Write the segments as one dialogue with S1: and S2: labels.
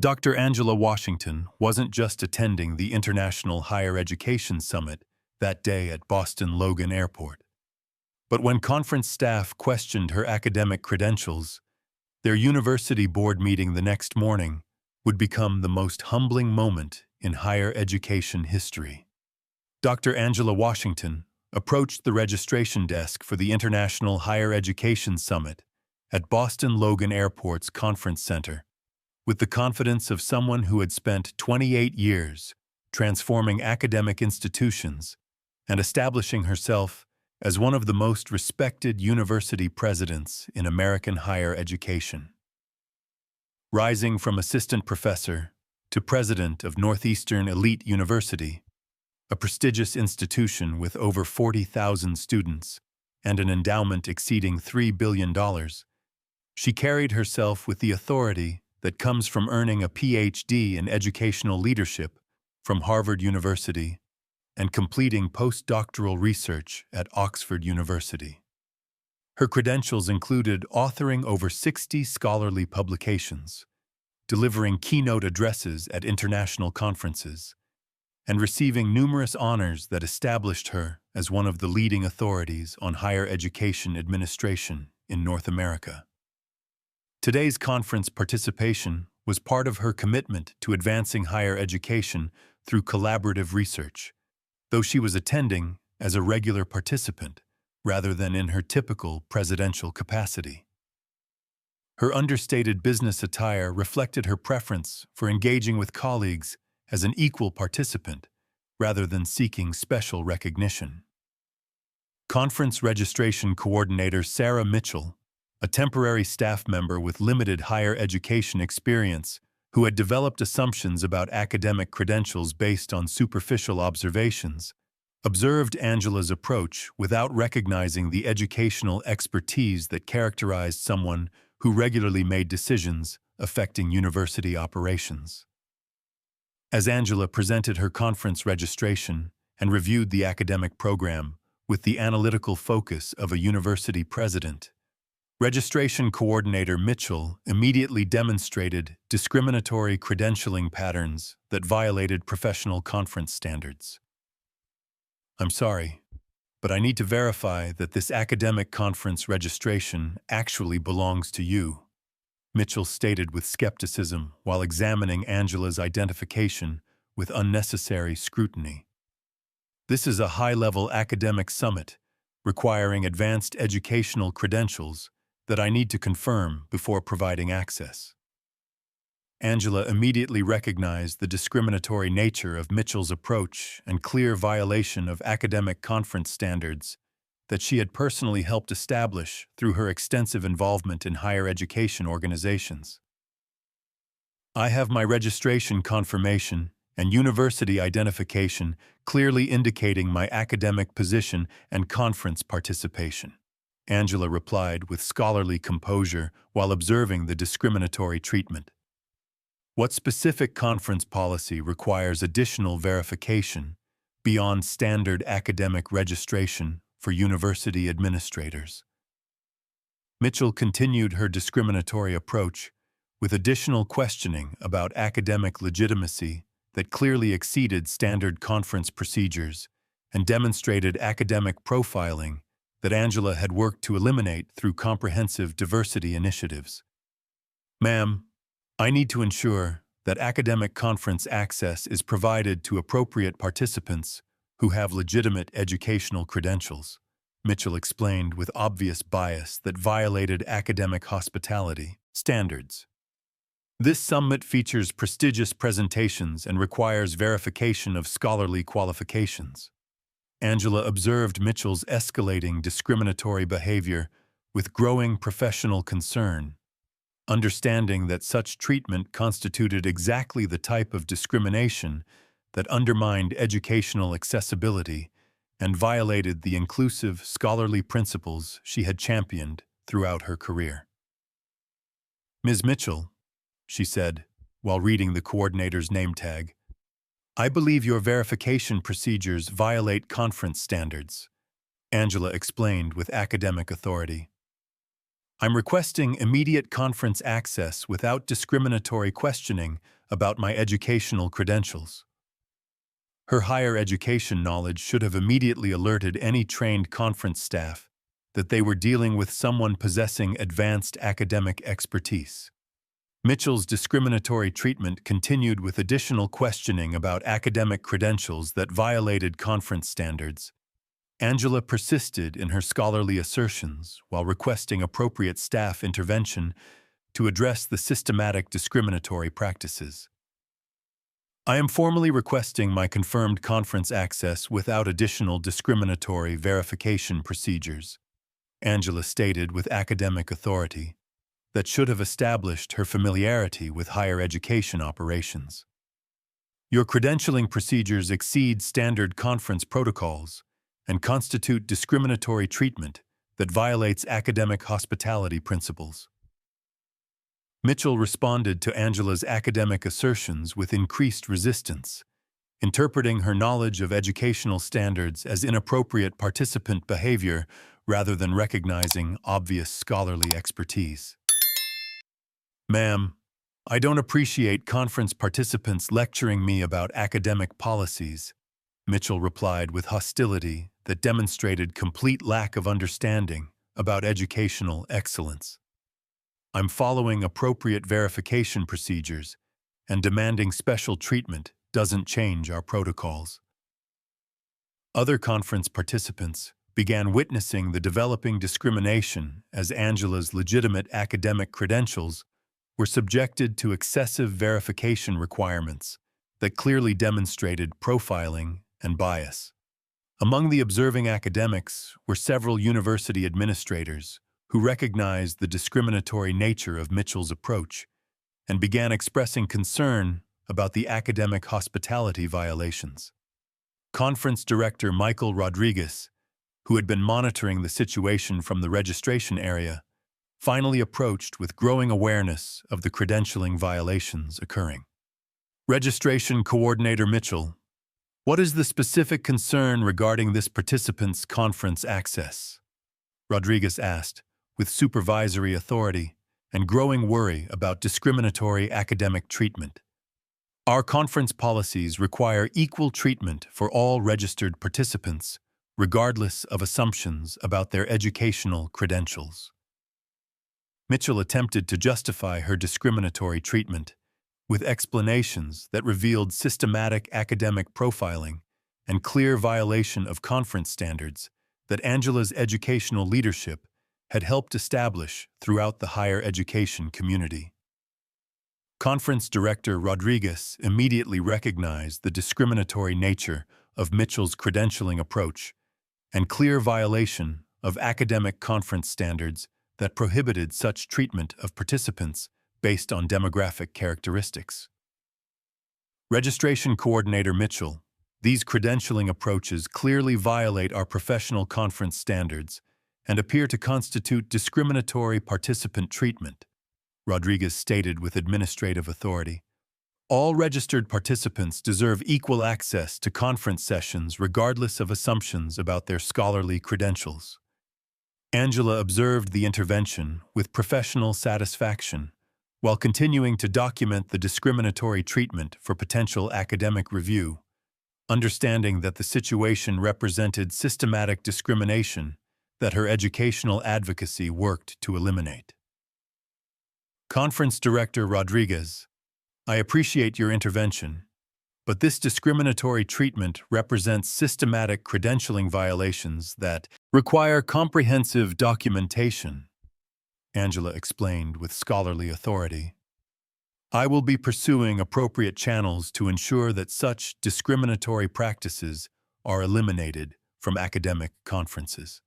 S1: Dr. Angela Washington wasn't just attending the International Higher Education Summit that day at Boston Logan Airport. But when conference staff questioned her academic credentials, their university board meeting the next morning would become the most humbling moment in higher education history. Dr. Angela Washington approached the registration desk for the International Higher Education Summit at Boston Logan Airport's Conference Center with the confidence of someone who had spent 28 years transforming academic institutions and establishing herself as one of the most respected university presidents in American higher education. Rising from assistant professor to president of Northeastern Elite University, a prestigious institution with over 40,000 students and an endowment exceeding $3 billion, she carried herself with the authority that comes from earning a PhD in educational leadership from Harvard University and completing postdoctoral research at Oxford University. Her credentials included authoring over 60 scholarly publications, delivering keynote addresses at international conferences, and receiving numerous honors that established her as one of the leading authorities on higher education administration in North America. Today's conference participation was part of her commitment to advancing higher education through collaborative research, though she was attending as a regular participant rather than in her typical presidential capacity. Her understated business attire reflected her preference for engaging with colleagues as an equal participant rather than seeking special recognition. Conference registration coordinator Sarah Mitchell, a temporary staff member with limited higher education experience who had developed assumptions about academic credentials based on superficial observations, observed Angela's approach without recognizing the educational expertise that characterized someone who regularly made decisions affecting university operations. As Angela presented her conference registration and reviewed the academic program with the analytical focus of a university president, registration coordinator Mitchell immediately demonstrated discriminatory credentialing patterns that violated professional conference standards. "I'm sorry, but I need to verify that this academic conference registration actually belongs to you," Mitchell stated with skepticism while examining Angela's identification with unnecessary scrutiny. "This is a high-level academic summit requiring advanced educational credentials that I need to confirm before providing access." Angela immediately recognized the discriminatory nature of Mitchell's approach and clear violation of academic conference standards that she had personally helped establish through her extensive involvement in higher education organizations. "I have my registration confirmation and university identification clearly indicating my academic position and conference participation," Angela replied with scholarly composure while observing the discriminatory treatment. "What specific conference policy requires additional verification beyond standard academic registration for university administrators?" Mitchell continued her discriminatory approach with additional questioning about academic legitimacy that clearly exceeded standard conference procedures and demonstrated academic profiling that Angela had worked to eliminate through comprehensive diversity initiatives. "Ma'am, I need to ensure that academic conference access is provided to appropriate participants who have legitimate educational credentials," Mitchell explained with obvious bias that violated academic hospitality standards. "This summit features prestigious presentations and requires verification of scholarly qualifications." Angela observed Mitchell's escalating discriminatory behavior with growing professional concern, understanding that such treatment constituted exactly the type of discrimination that undermined educational accessibility and violated the inclusive scholarly principles she had championed throughout her career. "Ms. Mitchell," she said, while reading the coordinator's name tag, "I believe your verification procedures violate conference standards," Angela explained with academic authority. I'm requesting immediate conference access without discriminatory questioning about my educational credentials. Her higher education knowledge should have immediately alerted any trained conference staff that they were dealing with someone possessing advanced academic expertise. Mitchell's discriminatory treatment continued with additional questioning about academic credentials that violated conference standards. Angela persisted in her scholarly assertions while requesting appropriate staff intervention to address the systematic discriminatory practices. I am formally requesting my confirmed conference access without additional discriminatory verification procedures, Angela stated with academic authority that should have established her familiarity with higher education operations. Your credentialing procedures exceed standard conference protocols and constitute discriminatory treatment that violates academic hospitality principles. Mitchell responded to Angela's academic assertions with increased resistance, interpreting her knowledge of educational standards as inappropriate participant behavior rather than recognizing obvious scholarly expertise. Ma'am, I don't appreciate conference participants lecturing me about academic policies, Mitchell replied with hostility that demonstrated complete lack of understanding about educational excellence. I'm following appropriate verification procedures, and demanding special treatment doesn't change our protocols. Other conference participants began witnessing the developing discrimination as Angela's legitimate academic credentials were subjected to excessive verification requirements that clearly demonstrated profiling and bias. Among the observing academics were several university administrators who recognized the discriminatory nature of Mitchell's approach and began expressing concern about the academic hospitality violations. Conference Director Michael Rodriguez, who had been monitoring the situation from the registration area, finally approached with growing awareness of the credentialing violations occurring. Registration Coordinator Mitchell, what is the specific concern regarding this participant's conference access? Rodriguez asked, with supervisory authority and growing worry about discriminatory academic treatment. Our conference policies require equal treatment for all registered participants, regardless of assumptions about their educational credentials. Mitchell attempted to justify her discriminatory treatment with explanations that revealed systematic academic profiling and clear violation of conference standards that Angela's educational leadership had helped establish throughout the higher education community. Conference Director Rodriguez immediately recognized the discriminatory nature of Mitchell's credentialing approach and clear violation of academic conference standards that prohibited such treatment of participants based on demographic characteristics. Registration Coordinator Mitchell, these credentialing approaches clearly violate our professional conference standards and appear to constitute discriminatory participant treatment, Rodriguez stated with administrative authority. All registered participants deserve equal access to conference sessions regardless of assumptions about their scholarly credentials. Angela observed the intervention with professional satisfaction while continuing to document the discriminatory treatment for potential academic review, understanding that the situation represented systematic discrimination that her educational advocacy worked to eliminate. Conference Director Rodriguez, I appreciate your intervention, but this discriminatory treatment represents systematic credentialing violations that require comprehensive documentation, Angela explained with scholarly authority. I will be pursuing appropriate channels to ensure that such discriminatory practices are eliminated from academic conferences.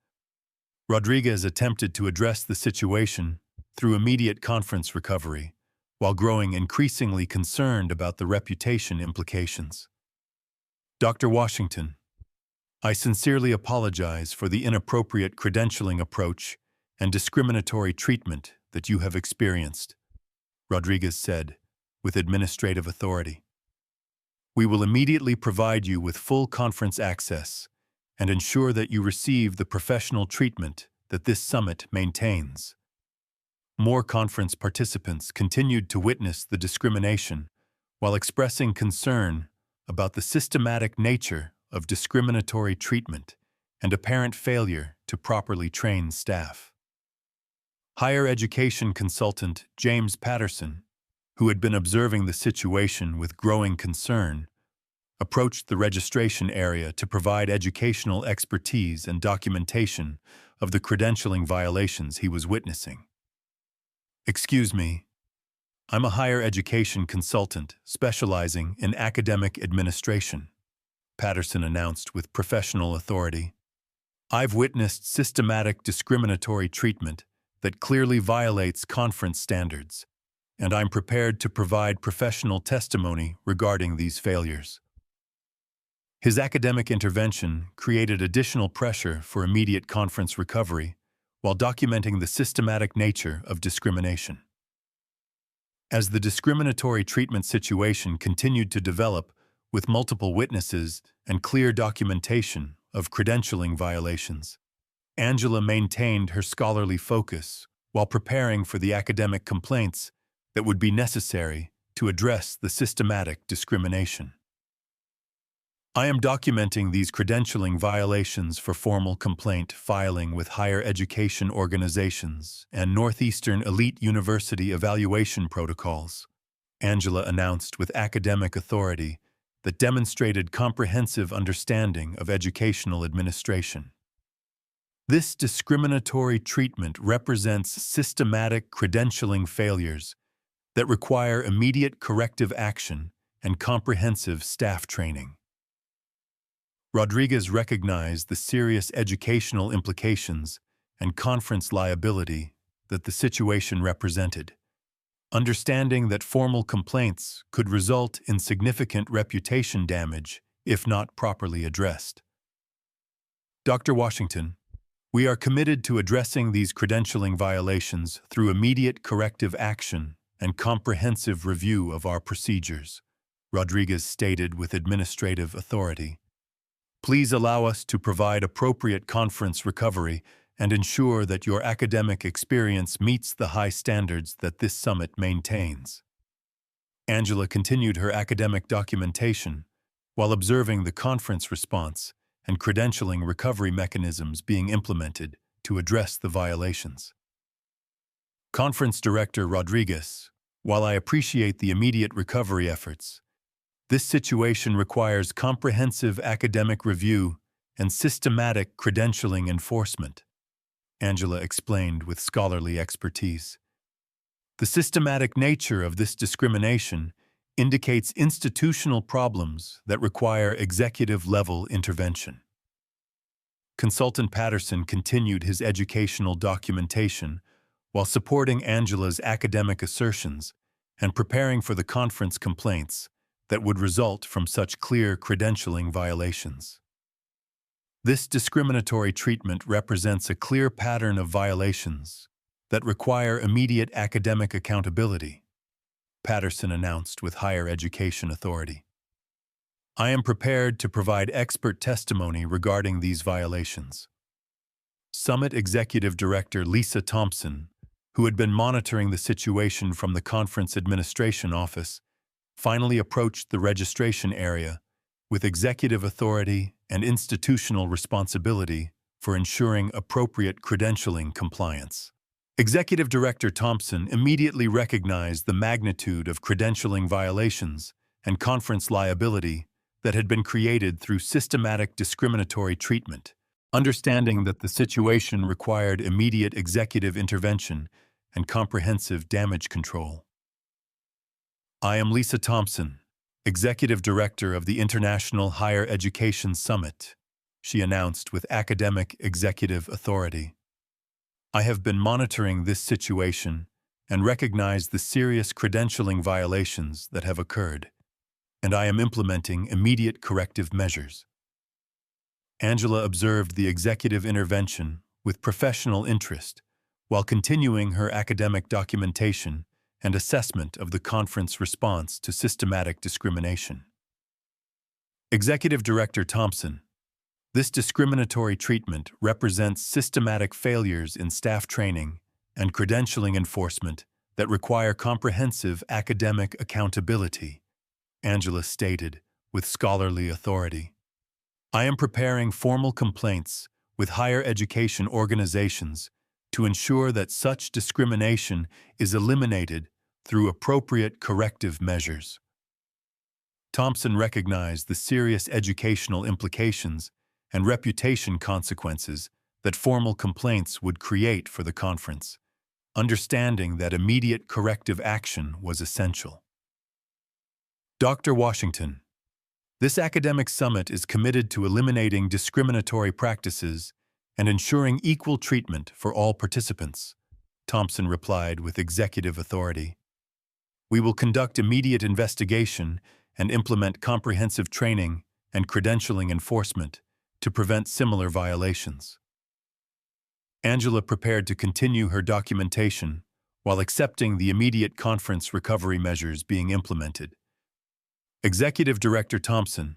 S1: Rodriguez attempted to address the situation through immediate conference recovery, while growing increasingly concerned about the reputation implications. Dr. Washington, I sincerely apologize for the inappropriate credentialing approach and discriminatory treatment that you have experienced, Rodriguez said, with administrative authority. We will immediately provide you with full conference access and ensure that you receive the professional treatment that this summit maintains. More conference participants continued to witness the discrimination while expressing concern about the systematic nature of discriminatory treatment and apparent failure to properly train staff. Higher education consultant James Patterson, who had been observing the situation with growing concern, approached the registration area to provide educational expertise and documentation of the credentialing violations he was witnessing. "Excuse me, I'm a higher education consultant specializing in academic administration," Patterson announced with professional authority. "I've witnessed systematic discriminatory treatment that clearly violates conference standards, and I'm prepared to provide professional testimony regarding these failures." His academic intervention created additional pressure for immediate conference recovery while documenting the systematic nature of discrimination. As the discriminatory treatment situation continued to develop with multiple witnesses and clear documentation of credentialing violations, Angela maintained her scholarly focus while preparing for the academic complaints that would be necessary to address the systematic discrimination. "I am documenting these credentialing violations for formal complaint filing with higher education organizations and Northeastern Elite University evaluation protocols," Angela announced with academic authority that demonstrated comprehensive understanding of educational administration. This discriminatory treatment represents systematic credentialing failures that require immediate corrective action and comprehensive staff training. Rodriguez recognized the serious educational implications and conference liability that the situation represented, understanding that formal complaints could result in significant reputation damage if not properly addressed. "Dr. Washington, we are committed to addressing these credentialing violations through immediate corrective action and comprehensive review of our procedures," Rodriguez stated with administrative authority. "Please allow us to provide appropriate conference recovery and ensure that your academic experience meets the high standards that this summit maintains." Angela continued her academic documentation while observing the conference response and credentialing recovery mechanisms being implemented to address the violations. Conference Director Rodriguez, "While I appreciate the immediate recovery efforts, this situation requires comprehensive academic review and systematic credentialing enforcement," Angela explained with scholarly expertise. "The systematic nature of this discrimination indicates institutional problems that require executive-level intervention." Consultant Patterson continued his educational documentation while supporting Angela's academic assertions and preparing for the conference complaints that would result from such clear credentialing violations. "This discriminatory treatment represents a clear pattern of violations that require immediate academic accountability," Patterson announced with higher education authority. "I am prepared to provide expert testimony regarding these violations." Summit Executive Director Lisa Thompson, who had been monitoring the situation from the Conference Administration Office, finally approached the registration area with executive authority and institutional responsibility for ensuring appropriate credentialing compliance. Executive Director Thompson immediately recognized the magnitude of credentialing violations and conference liability that had been created through systematic discriminatory treatment, understanding that the situation required immediate executive intervention and comprehensive damage control. "I am Lisa Thompson, Executive Director of the International Higher Education Summit," she announced with academic executive authority. "I have been monitoring this situation and recognize the serious credentialing violations that have occurred, and I am implementing immediate corrective measures." Angela observed the executive intervention with professional interest while continuing her academic documentation and assessment of the conference response to systematic discrimination. Executive Director Thompson, "This discriminatory treatment represents systematic failures in staff training and credentialing enforcement that require comprehensive academic accountability, Angela stated with scholarly authority. I am preparing formal complaints with higher education organizations to ensure that such discrimination is eliminated through appropriate corrective measures. Thompson recognized the serious educational implications and reputation consequences that formal complaints would create for the conference, understanding that immediate corrective action was essential. Dr. Washington, this academic summit is committed to eliminating discriminatory practices and ensuring equal treatment for all participants, Thompson replied with executive authority. We will conduct immediate investigation and implement comprehensive training and credentialing enforcement to prevent similar violations. Angela prepared to continue her documentation while accepting the immediate conference recovery measures being implemented. Executive Director Thompson,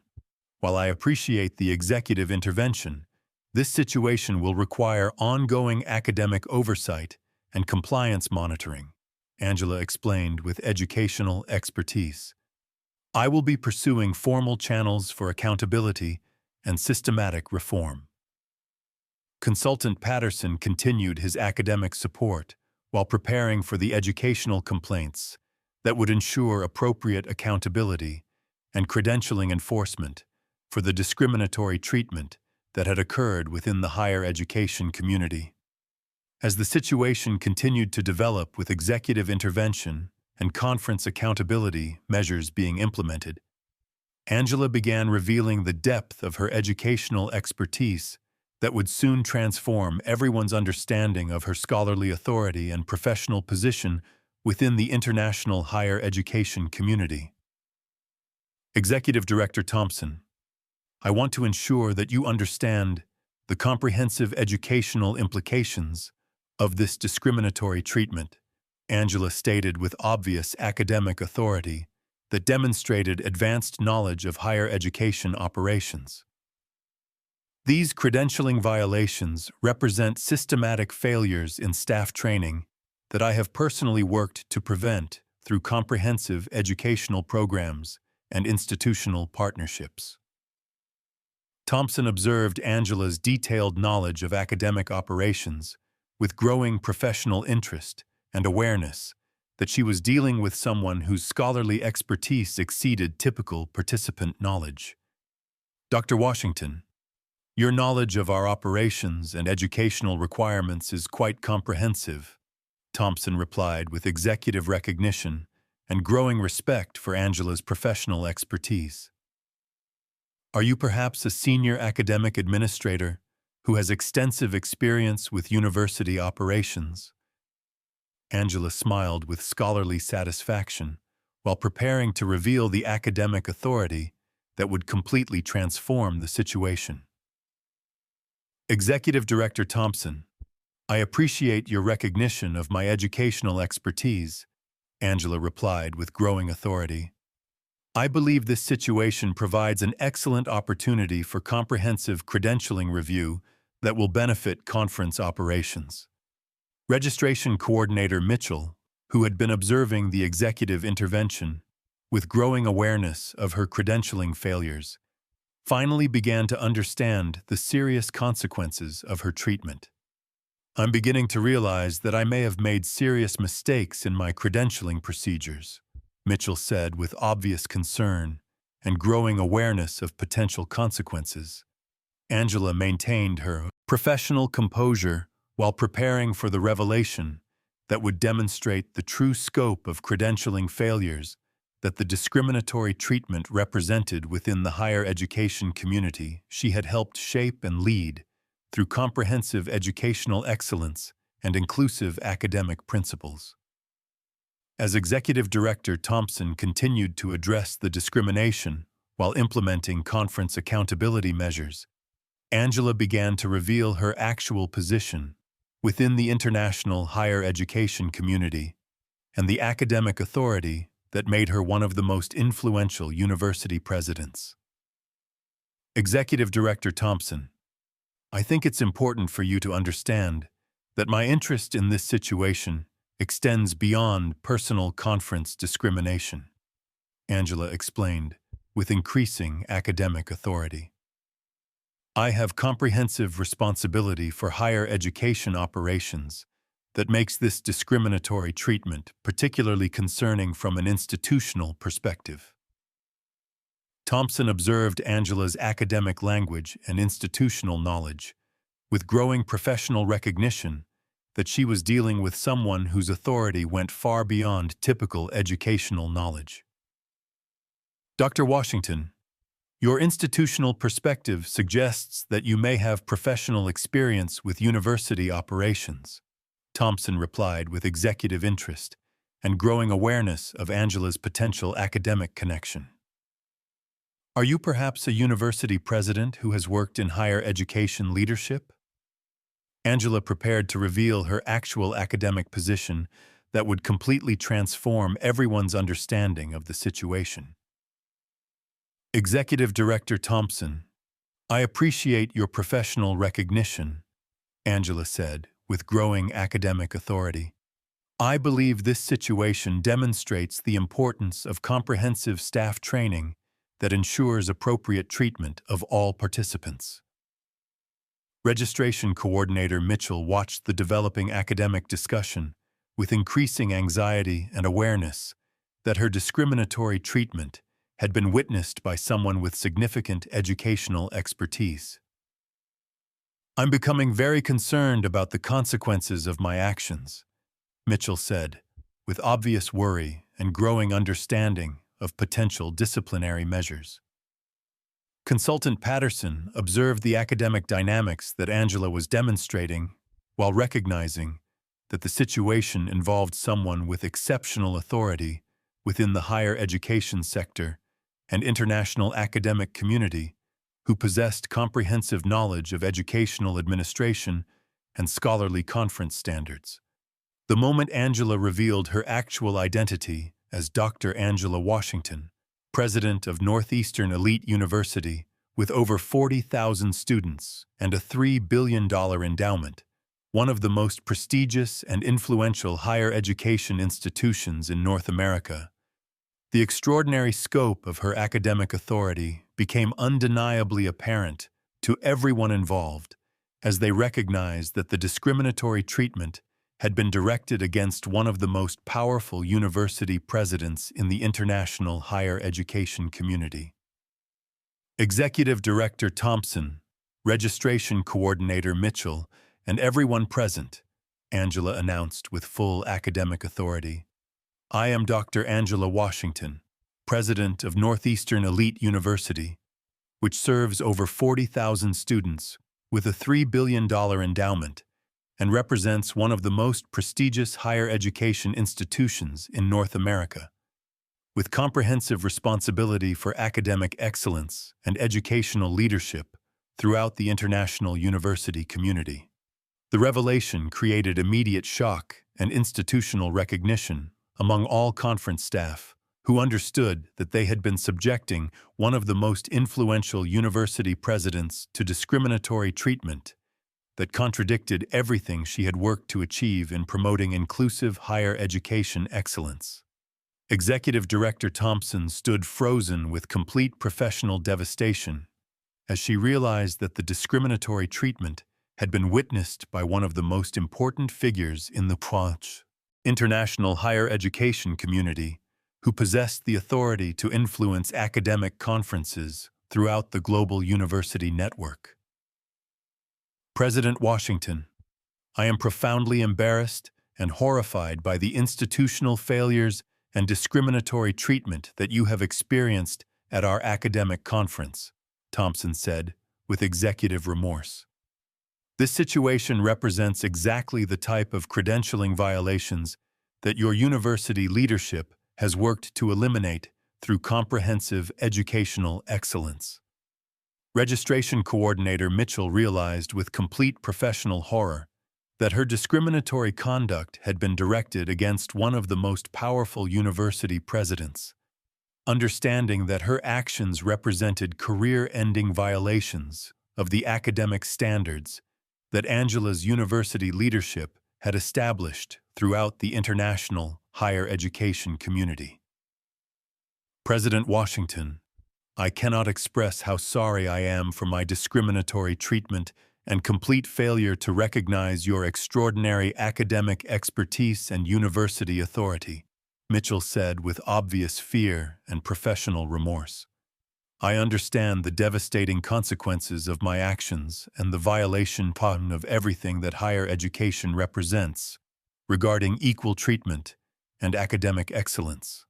S1: while I appreciate the executive intervention, this situation will require ongoing academic oversight and compliance monitoring, Angela explained with educational expertise. I will be pursuing formal channels for accountability and systematic reform. Consultant Patterson continued his academic support while preparing for the educational complaints that would ensure appropriate accountability and credentialing enforcement for the discriminatory treatment that had occurred within the higher education community. As the situation continued to develop with executive intervention and conference accountability measures being implemented, Angela began revealing the depth of her educational expertise that would soon transform everyone's understanding of her scholarly authority and professional position within the international higher education community. Executive Director Thompson, I want to ensure that you understand the comprehensive educational implications of this discriminatory treatment, Angela stated with obvious academic authority that demonstrated advanced knowledge of higher education operations. These credentialing violations represent systematic failures in staff training that I have personally worked to prevent through comprehensive educational programs and institutional partnerships. Thompson observed Angela's detailed knowledge of academic operations with growing professional interest and awareness that she was dealing with someone whose scholarly expertise exceeded typical participant knowledge. Dr. Washington, your knowledge of our operations and educational requirements is quite comprehensive, Thompson replied with executive recognition and growing respect for Angela's professional expertise. Are you perhaps a senior academic administrator who has extensive experience with university operations? Angela smiled with scholarly satisfaction while preparing to reveal the academic authority that would completely transform the situation. Executive Director Thompson, I appreciate your recognition of my educational expertise, Angela replied with growing authority. I believe this situation provides an excellent opportunity for comprehensive credentialing review that will benefit conference operations. Registration Coordinator Mitchell, who had been observing the executive intervention with growing awareness of her credentialing failures, finally began to understand the serious consequences of her treatment. I'm beginning to realize that I may have made serious mistakes in my credentialing procedures, Mitchell said with obvious concern and growing awareness of potential consequences. Angela maintained her professional composure while preparing for the revelation that would demonstrate the true scope of credentialing failures that the discriminatory treatment represented within the higher education community she had helped shape and lead through comprehensive educational excellence and inclusive academic principles. As Executive Director Thompson continued to address the discrimination while implementing conference accountability measures, Angela began to reveal her actual position within the international higher education community and the academic authority that made her one of the most influential university presidents. Executive Director Thompson, I think it's important for you to understand that my interest in this situation extends beyond personal conference discrimination, Angela explained, with increasing academic authority. I have comprehensive responsibility for higher education operations that makes this discriminatory treatment particularly concerning from an institutional perspective. Thompson observed Angela's academic language and institutional knowledge, with growing professional recognition that she was dealing with someone whose authority went far beyond typical educational knowledge. Dr. Washington, your institutional perspective suggests that you may have professional experience with university operations, Thompson replied with executive interest and growing awareness of Angela's potential academic connection. Are you perhaps a university president who has worked in higher education leadership? Angela prepared to reveal her actual academic position that would completely transform everyone's understanding of the situation. Executive Director Thompson, I appreciate your professional recognition, Angela said, with growing academic authority. I believe this situation demonstrates the importance of comprehensive staff training that ensures appropriate treatment of all participants. Registration Coordinator Mitchell watched the developing academic discussion with increasing anxiety and awareness that her discriminatory treatment had been witnessed by someone with significant educational expertise. I'm becoming very concerned about the consequences of my actions, Mitchell said, with obvious worry and growing understanding of potential disciplinary measures. Consultant Patterson observed the academic dynamics that Angela was demonstrating while recognizing that the situation involved someone with exceptional authority within the higher education sector and international academic community who possessed comprehensive knowledge of educational administration and scholarly conference standards. The moment Angela revealed her actual identity as Dr. Angela Washington, president of Northeastern Elite University with over 40,000 students and a $3 billion endowment, one of the most prestigious and influential higher education institutions in North America, the extraordinary scope of her academic authority became undeniably apparent to everyone involved as they recognized that the discriminatory treatment had been directed against one of the most powerful university presidents in the international higher education community. Executive Director Thompson, Registration Coordinator Mitchell, and everyone present, Angela announced with full academic authority. I am Dr. Angela Washington, President of Northeastern Elite University, which serves over 40,000 students with a $3 billion endowment and represents one of the most prestigious higher education institutions in North America, with comprehensive responsibility for academic excellence and educational leadership throughout the international university community. The revelation created immediate shock and institutional recognition among all conference staff who understood that they had been subjecting one of the most influential university presidents to discriminatory treatment that contradicted everything she had worked to achieve in promoting inclusive higher education excellence. Executive Director Thompson stood frozen with complete professional devastation as she realized that the discriminatory treatment had been witnessed by one of the most important figures in the international higher education community who possessed the authority to influence academic conferences throughout the global university network. President Washington, I am profoundly embarrassed and horrified by the institutional failures and discriminatory treatment that you have experienced at our academic conference, Thompson said, with executive remorse. This situation represents exactly the type of credentialing violations that your university leadership has worked to eliminate through comprehensive educational excellence. Registration Coordinator Mitchell realized with complete professional horror that her discriminatory conduct had been directed against one of the most powerful university presidents. Understanding that her actions represented career-ending violations of the academic standards that Angela's university leadership had established throughout the international higher education community. President Washington, I cannot express how sorry I am for my discriminatory treatment and complete failure to recognize your extraordinary academic expertise and university authority, Mitchell said with obvious fear and professional remorse. I understand the devastating consequences of my actions and the violation of everything that higher education represents regarding equal treatment and academic excellence.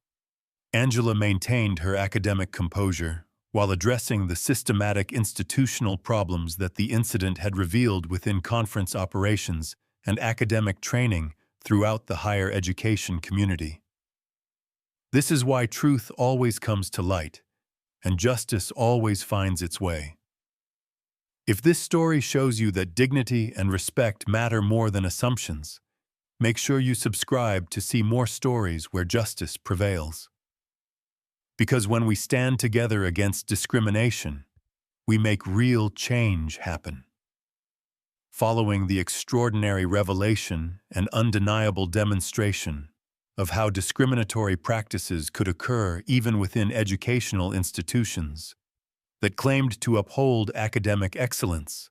S1: Angela maintained her academic composure while addressing the systematic institutional problems that the incident had revealed within conference operations and academic training throughout the higher education community. This is why truth always comes to light, and justice always finds its way. If this story shows you that dignity and respect matter more than assumptions, make sure you subscribe to see more stories where justice prevails. Because when we stand together against discrimination, we make real change happen. Following the extraordinary revelation and undeniable demonstration of how discriminatory practices could occur even within educational institutions that claimed to uphold academic excellence,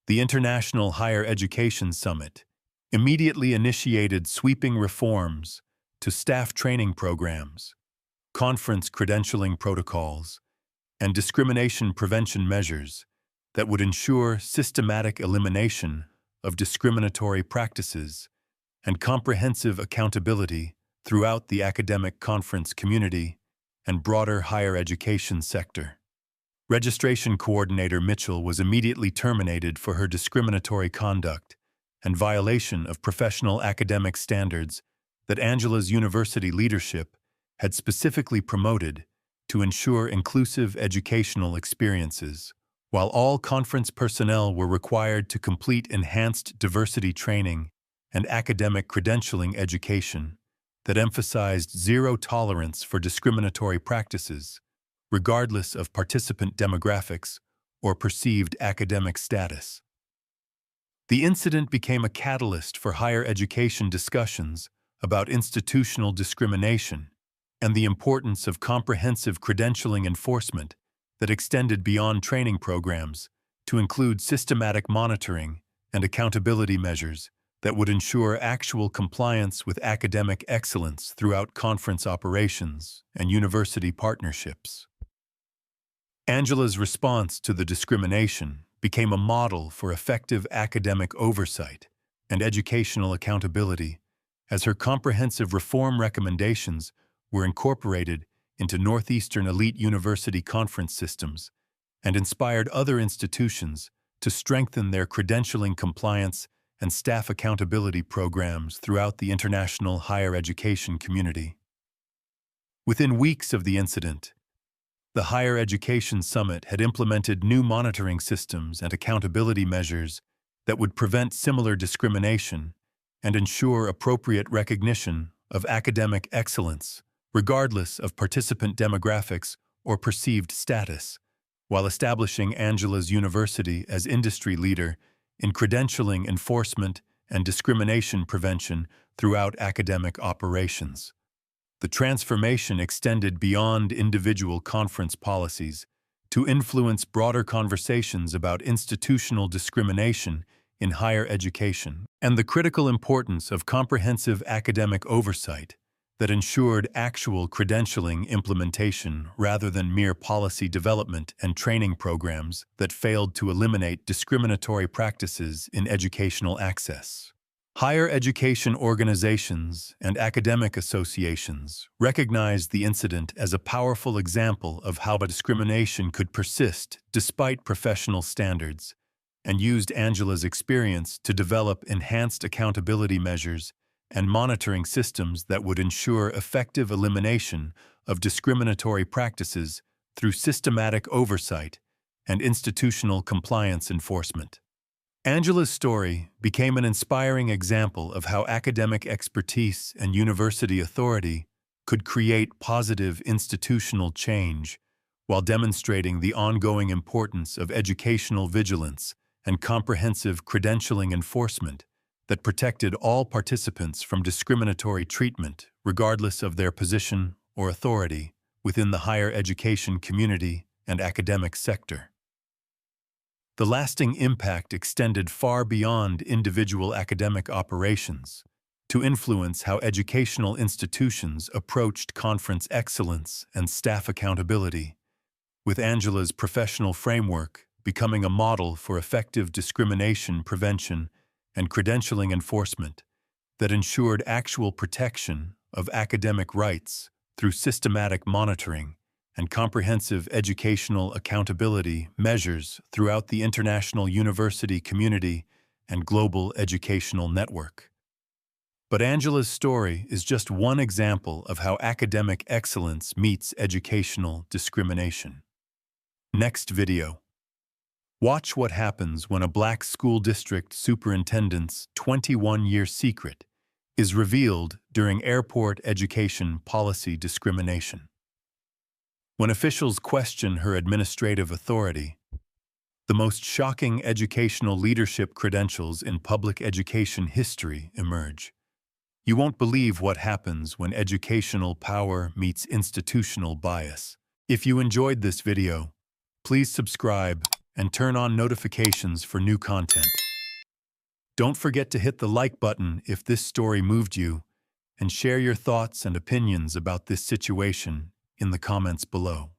S1: the International Higher Education Summit immediately initiated sweeping reforms to staff training programs, conference credentialing protocols, and discrimination prevention measures that would ensure systematic elimination of discriminatory practices and comprehensive accountability throughout the academic conference community and broader higher education sector. Registration Coordinator Mitchell was immediately terminated for her discriminatory conduct and violation of professional academic standards that Angela's university leadership had specifically promoted to ensure inclusive educational experiences, while all conference personnel were required to complete enhanced diversity training and academic credentialing education that emphasized zero tolerance for discriminatory practices, regardless of participant demographics or perceived academic status. The incident became a catalyst for higher education discussions about institutional discrimination and the importance of comprehensive credentialing enforcement that extended beyond training programs to include systematic monitoring and accountability measures that would ensure actual compliance with academic excellence throughout conference operations and university partnerships. Angela's response to the discrimination became a model for effective academic oversight and educational accountability as her comprehensive reform recommendations were incorporated into Northeastern elite university conference systems and inspired other institutions to strengthen their credentialing compliance and staff accountability programs throughout the international higher education community. Within weeks of the incident, the Higher Education Summit had implemented new monitoring systems and accountability measures that would prevent similar discrimination and ensure appropriate recognition of academic excellence, regardless of participant demographics or perceived status, while establishing Angela's university as industry leader in credentialing enforcement and discrimination prevention throughout academic operations. The transformation extended beyond individual conference policies to influence broader conversations about institutional discrimination in higher education and the critical importance of comprehensive academic oversight that ensured actual credentialing implementation rather than mere policy development and training programs that failed to eliminate discriminatory practices in educational access. Higher education organizations and academic associations recognized the incident as a powerful example of how discrimination could persist despite professional standards, and used Angela's experience to develop enhanced accountability measures and monitoring systems that would ensure effective elimination of discriminatory practices through systematic oversight and institutional compliance enforcement. Angela's story became an inspiring example of how academic expertise and university authority could create positive institutional change while demonstrating the ongoing importance of educational vigilance and comprehensive credentialing enforcement that protected all participants from discriminatory treatment regardless of their position or authority within the higher education community and academic sector. The lasting impact extended far beyond individual academic operations to influence how educational institutions approached conference excellence and staff accountability, with Angela's professional framework becoming a model for effective discrimination prevention and credentialing enforcement that ensured actual protection of academic rights through systematic monitoring and comprehensive educational accountability measures throughout the international university community and global educational network. But Angela's story is just one example of how academic excellence meets educational discrimination. Next video. Watch what happens when a Black school district superintendent's 21-year secret is revealed during airport education policy discrimination. When officials question her administrative authority, the most shocking educational leadership credentials in public education history emerge. You won't believe what happens when educational power meets institutional bias. If you enjoyed this video, please subscribe and turn on notifications for new content. Don't forget to hit the like button if this story moved you, and share your thoughts and opinions about this situation in the comments below.